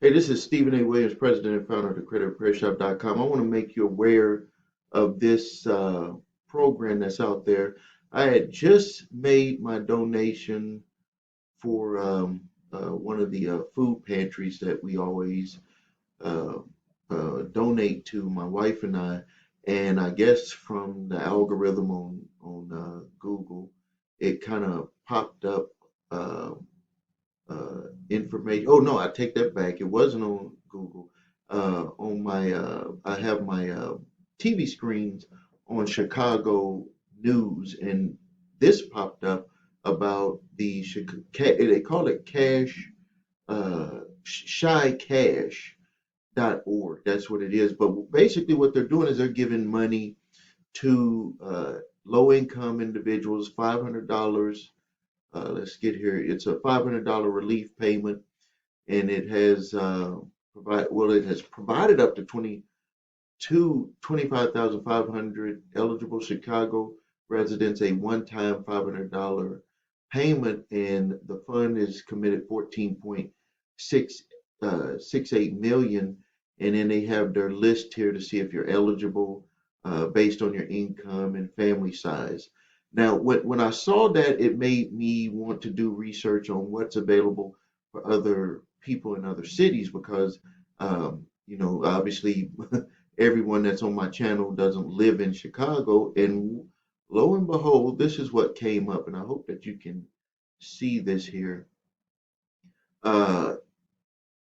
Hey, this is Stephen A. Williams, President and founder of the CreditRepairShop.com. I want to make you aware of this program that's out there. I had just made my donation for one of the food pantries that we always uh, donate to, my wife and I. And I guess from the algorithm on Google, it kind of popped up. Uh, Information. Oh no, I take that back. It wasn't on Google. On my, I have my TV screens on Chicago news, and this popped up about the they call it cash, shycash.org. That's what it is. But basically, what they're doing is they're giving money to low income individuals, $500. Let's get here. It's a $500 relief payment, and it has it has provided up to 25,500 eligible Chicago residents a one-time $500 payment, and the fund is committed 14.68 million. And then they have their list here to see if you're eligible based on your income and family size. Now, when I saw that, it made me want to do research on what's available for other people in other cities because, obviously, everyone that's on my channel doesn't live in Chicago. And lo and behold, this is what came up. And I hope that you can see this here. Uh,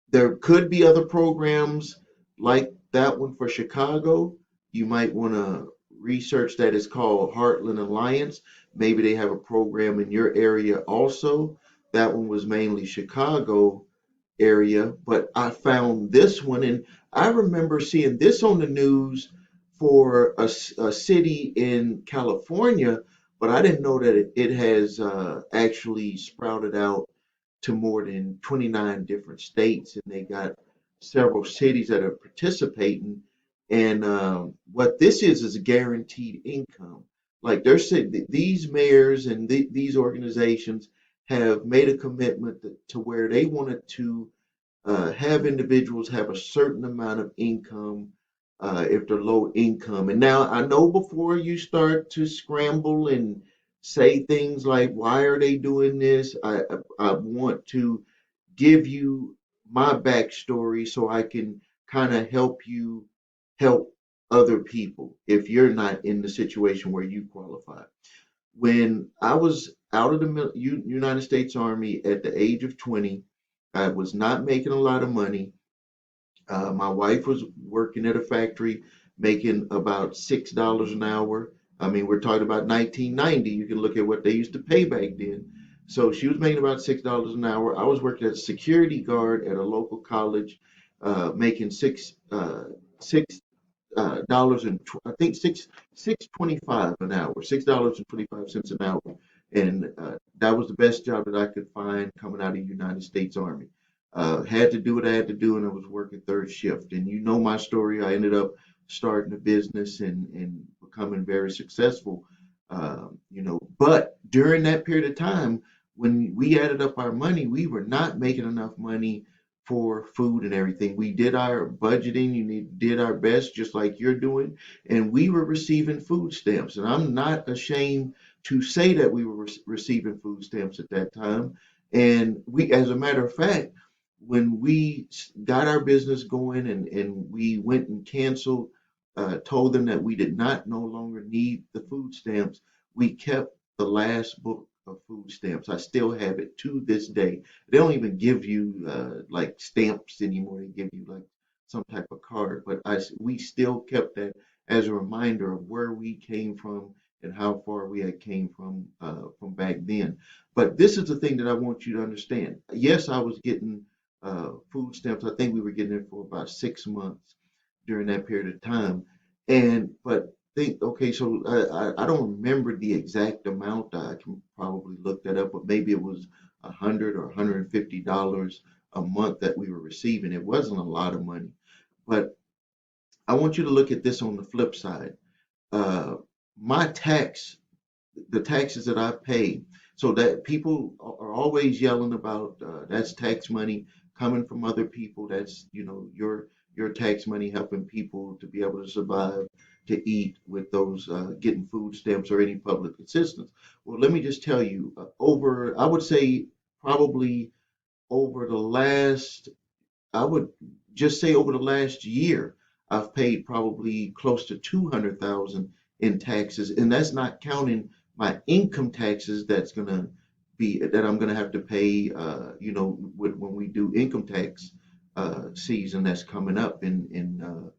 there could be other programs like that one for Chicago. You might want to research that. It's called Heartland Alliance. Maybe they have a program in your area also. That one was mainly Chicago area, but I found this one, and I remember seeing this on the news for a city in California, but I didn't know that it has actually sprouted out to more than 29 different states, and they got several cities that are participating. And what this is guaranteed income. Like they're saying, these mayors and these organizations have made a commitment to where they wanted to have individuals have a certain amount of income if they're low income. And now I know before you start to scramble and say things like, why are they doing this? I want to give you my backstory so I can kind of help you help other people if you're not in the situation where you qualify. When I was out of the United States Army at the age of 20, I was not making a lot of money. My wife was working at a factory making about $6 an hour. I mean, we're talking about 1990. You can look at what they used to pay back then. So she was making about $6 an hour. I was working as a security guard at a local college, making six dollars and I think six 25 an hour, $6.25 an hour, and that was the best job that I could find coming out of the United States Army. Had to do what I had to do, and I was working third shift. And you know my story. I ended up starting a business and becoming very successful. But during that period of time, when we added up our money, we were not making enough money for food and everything. We did our budgeting, did our best, just like you're doing, and we were receiving food stamps. And I'm not ashamed to say that we were receiving food stamps at that time. And as a matter of fact, when we got our business going and we went and canceled, told them that we did not no longer need the food stamps, we kept the last book of food stamps. I still have it to this day. They don't even give you like stamps anymore. They give you like some type of card. But we still kept that as a reminder of where we came from and how far we had came from back then. But this is the thing that I want you to understand. Yes, I was getting food stamps. I think we were getting it for about 6 months during that period of time. And but think, okay, so I don't remember the exact amount. I can probably look that up, but maybe it was $100 or $150 a month that we were receiving. It wasn't a lot of money, but I want you to look at this on the flip side. Uh, my the taxes that I pay, so that people are always yelling about that's tax money coming from other people. That's, you know, your tax money helping people to be able to survive, to eat with those getting food stamps or any public assistance. Well, let me just tell you, over, I would say probably over the last, I would just say over the last year, I've paid probably close to 200,000 in taxes, and that's not counting my income taxes. That's gonna be that I'm gonna have to pay. You know, when we do income tax season, that's coming up in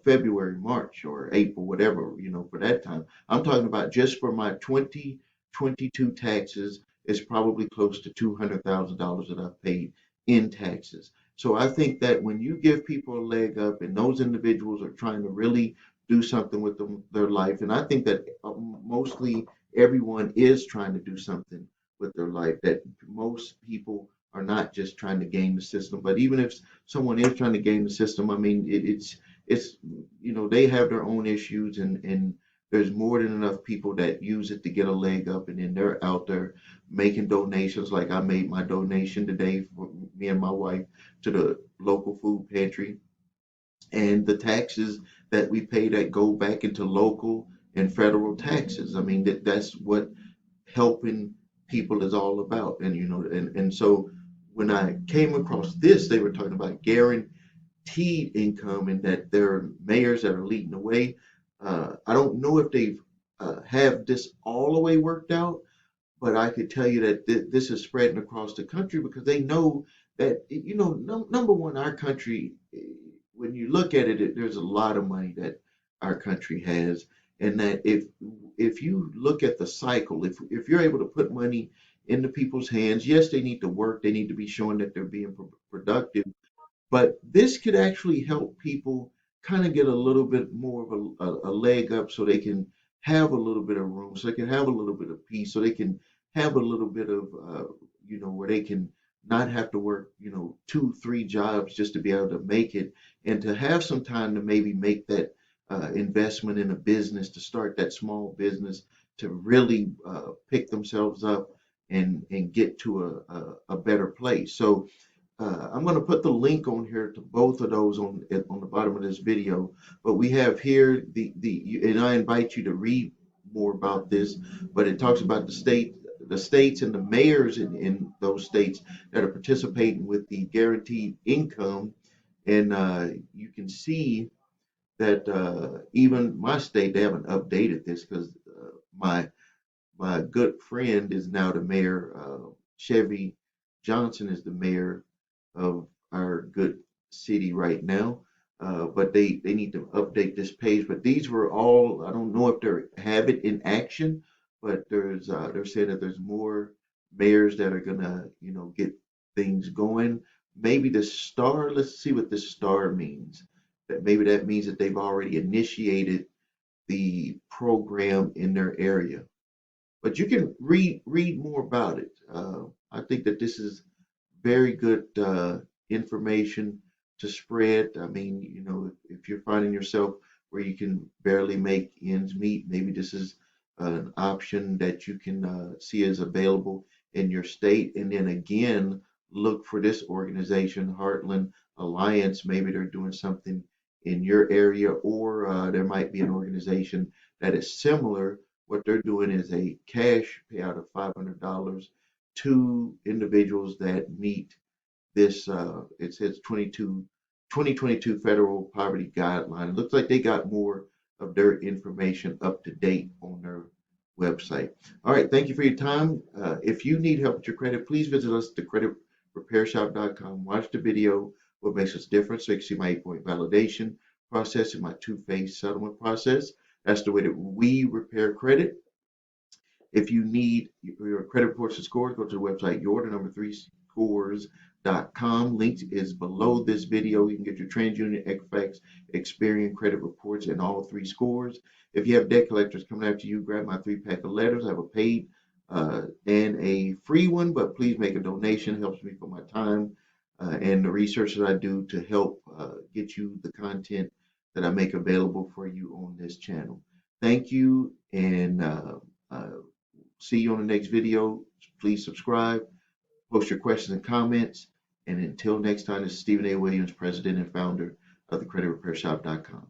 February, March, or April, whatever. You know, for that time, I'm talking about just for my 2022 taxes. It's probably close to $200,000 that I've paid in taxes. So I think that when you give people a leg up and those individuals are trying to really do something with their life, and I think that mostly everyone is trying to do something with their life, that most people are not just trying to game the system. But even if someone is trying to game the system, I mean, it's you know, they have their own issues, and there's more than enough people that use it to get a leg up, and then they're out there making donations. Like I made my donation today for me and my wife to the local food pantry, and the taxes that we pay that go back into local and federal taxes. I mean, that's what helping people is all about. And you know, and so when I came across this, they were talking about guaranteed income, and that there are mayors that are leading the way. I don't know if they've have this all the way worked out, but I could tell you that this is spreading across the country because they know that, you know, number one, our country, when you look at it, there's a lot of money that our country has, and that if you look at the cycle, if you're able to put money into people's hands, yes, they need to work, they need to be showing that they're being productive, but this could actually help people kind of get a little bit more of a leg up, so they can have a little bit of room, so they can have a little bit of peace, so they can have a little bit of, you know, where they can not have to work, you know, two, three jobs just to be able to make it, and to have some time to maybe make that investment in a business, to start that small business, to really pick themselves up and get to a better place. So I'm going to put the link on here to both of those on the bottom of this video. But we have here and I invite you to read more about this. But it talks about the states and the mayors in those states that are participating with the guaranteed income, and you can see that even my state, they haven't updated this because my my good friend is now the mayor. Chevy Johnson is the mayor of our good city right now. But they need to update this page. But these were all, I don't know if they have it in action, but they're saying that there's more mayors that are gonna, you know, get things going. Maybe the star, let's see what this star means. That maybe that means that they've already initiated the program in their area, but you can read more about it. I think that this is very good information to spread. I mean, you know, if you're finding yourself where you can barely make ends meet, maybe this is an option that you can see as available in your state. And then again, look for this organization, Heartland Alliance. Maybe they're doing something in your area, or there might be an organization that is similar. What they're doing is a cash payout of $500 to individuals that meet this, it says 2022 federal poverty guideline. It looks like they got more of their information up to date on their website. All right, thank you for your time. If you need help with your credit, please visit us at thecreditrepairshop.com. Watch the video, what makes us different, so you can see my 8-point validation process and my two-phase settlement process. That's the way that we repair credit. If you need your credit reports and scores, go to the website your3scores.com. Link is below this video. You can get your TransUnion, Equifax, Experian credit reports and all three scores. If you have debt collectors coming after you, grab my 3-pack of letters. I have a paid and a free one, but please make a donation. It helps me for my time and the research that I do to help get you the content that I make available for you on this channel. Thank you, and see you on the next video. Please subscribe, post your questions and comments, And until next time, this is Stephen A. Williams, president and founder of the creditrepairshop.com.